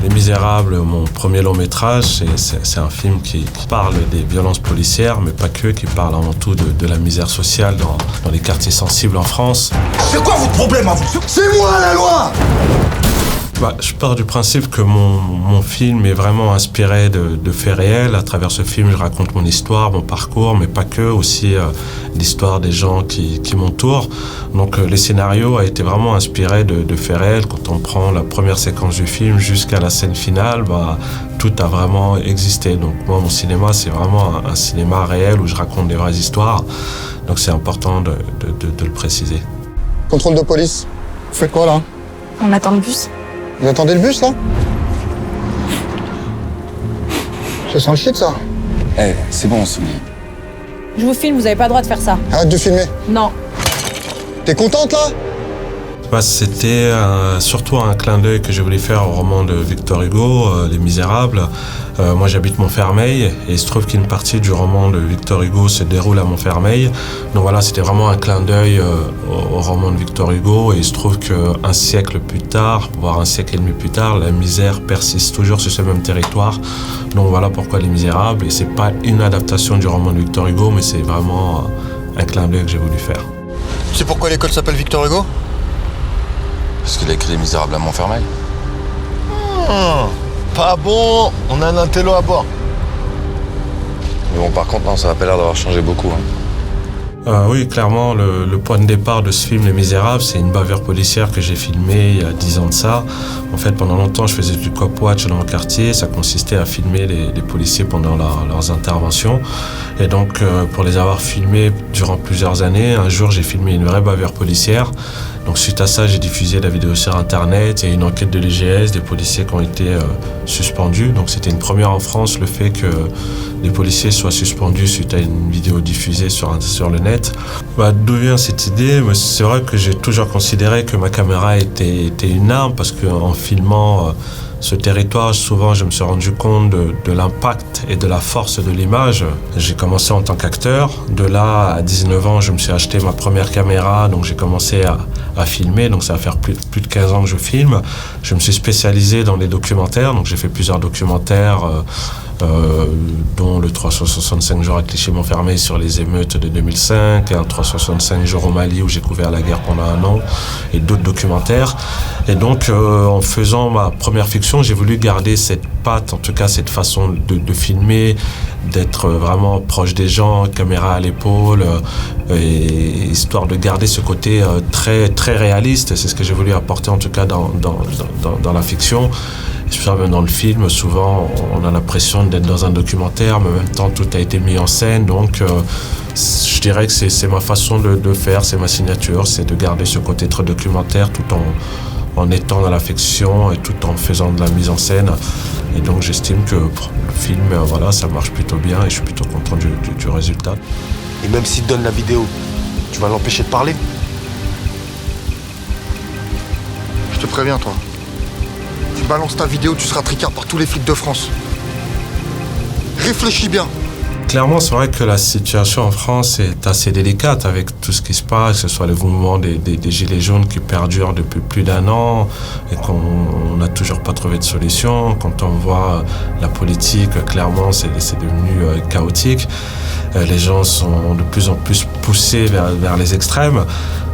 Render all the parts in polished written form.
Les Misérables, mon premier long métrage, c'est un film qui parle des violences policières, mais pas que, qui parle avant tout de la misère sociale dans les quartiers sensibles en France. C'est quoi votre problème à vous? C'est moi la loi! Je pars du principe que mon film est vraiment inspiré de faits réels. À travers ce film, je raconte mon histoire, mon parcours, mais pas que, aussi l'histoire des gens qui m'entourent. Donc les scénarios ont été vraiment inspirés de faits réels. Quand on prend la première séquence du film jusqu'à la scène finale, tout a vraiment existé. Donc moi, mon cinéma, c'est vraiment un cinéma réel où je raconte des vraies histoires. Donc c'est important de le préciser. Contrôle de police. Vous faites quoi là? On attend le bus. Vous attendez le bus là? Ça sent le shit ça. C'est bon, Soumi. Je vous filme, vous avez pas le droit de faire ça. Arrête de filmer. Non. T'es contente là? C'était surtout un clin d'œil que je voulais faire au roman de Victor Hugo, Les Misérables. Moi j'habite Montfermeil et il se trouve qu'une partie du roman de Victor Hugo se déroule à Montfermeil. Donc voilà, c'était vraiment un clin d'œil au roman de Victor Hugo et il se trouve qu'un siècle plus tard, voire un siècle et demi plus tard, la misère persiste toujours sur ce même territoire. Donc voilà pourquoi Les Misérables, et c'est pas une adaptation du roman de Victor Hugo, mais c'est vraiment un clin d'œil que j'ai voulu faire. Tu sais pourquoi l'école s'appelle Victor Hugo? Parce qu'il a écrit Les Misérables à Montfermeil. Pas bon, on a un intello à bord. Mais bon, par contre, non, ça n'a pas l'air d'avoir changé beaucoup. Oui, clairement, le point de départ de ce film, Les Misérables, c'est une bavure policière que j'ai filmée il y a 10 ans de ça. En fait, pendant longtemps, je faisais du cop watch dans mon quartier. Ça consistait à filmer les policiers pendant leurs interventions. Et donc, pour les avoir filmés durant plusieurs années, un jour, j'ai filmé une vraie bavure policière. Donc suite à ça, j'ai diffusé la vidéo sur Internet. Il y a une enquête de l'IGS, des policiers qui ont été suspendus. Donc c'était une première en France, le fait que les policiers soient suspendus suite à une vidéo diffusée sur le net. D'où vient cette idée? C'est vrai que j'ai toujours considéré que ma caméra était une arme, parce qu'en filmant ce territoire, souvent je me suis rendu compte de l'impact et de la force de l'image. J'ai commencé en tant qu'acteur. De là, à 19 ans, je me suis acheté ma première caméra, donc j'ai commencé à filmer. Donc ça va faire plus de 15 ans que je filme. Je me suis spécialisé dans les documentaires, donc j'ai fait plusieurs documentaires, dont le 365 jours à Clichy-Montfermeil sur les émeutes de 2005, un 365 jours au Mali où j'ai couvert la guerre pendant 1 an, et d'autres documentaires. Et donc, en faisant ma première fiction, j'ai voulu garder cette patte, en tout cas cette façon de filmer, d'être vraiment proche des gens, caméra à l'épaule, et histoire de garder ce côté très, très réaliste. C'est ce que j'ai voulu apporter, en tout cas, dans la fiction. Même dans le film, souvent, on a l'impression d'être dans un documentaire, mais en même temps, tout a été mis en scène. Donc, je dirais que c'est ma façon de faire, c'est ma signature, c'est de garder ce côté très documentaire tout en étant dans la fiction et tout en faisant de la mise en scène. Et donc, j'estime que le film, ça marche plutôt bien et je suis plutôt content du résultat. Et même s'il te donne la vidéo, tu vas l'empêcher de parler? Je te préviens toi. Tu balances ta vidéo, tu seras tricard par tous les flics de France. Réfléchis bien. Clairement, c'est vrai que la situation en France est assez délicate avec tout ce qui se passe, que ce soit le mouvement des Gilets jaunes qui perdure depuis plus d'1 an et qu'on n'a toujours pas trouvé de solution. Quand on voit la politique, clairement, c'est devenu chaotique. Les gens sont de plus en plus poussés vers les extrêmes.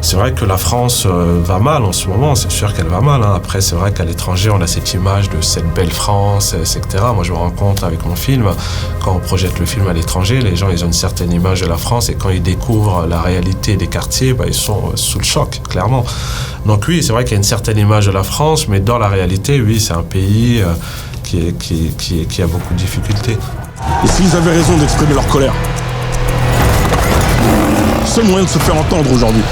C'est vrai que la France va mal en ce moment, c'est sûr qu'elle va mal. Après, c'est vrai qu'à l'étranger, on a cette image de cette belle France, etc. Moi, je me rends compte avec mon film, quand on projette le film à l'étranger, les gens, ils ont une certaine image de la France et quand ils découvrent la réalité des quartiers, ils sont sous le choc, clairement. Donc oui, c'est vrai qu'il y a une certaine image de la France, mais dans la réalité, oui, c'est un pays qui a beaucoup de difficultés. Et s'ils avaient raison d'exprimer leur colère, seul moyen de se faire entendre aujourd'hui.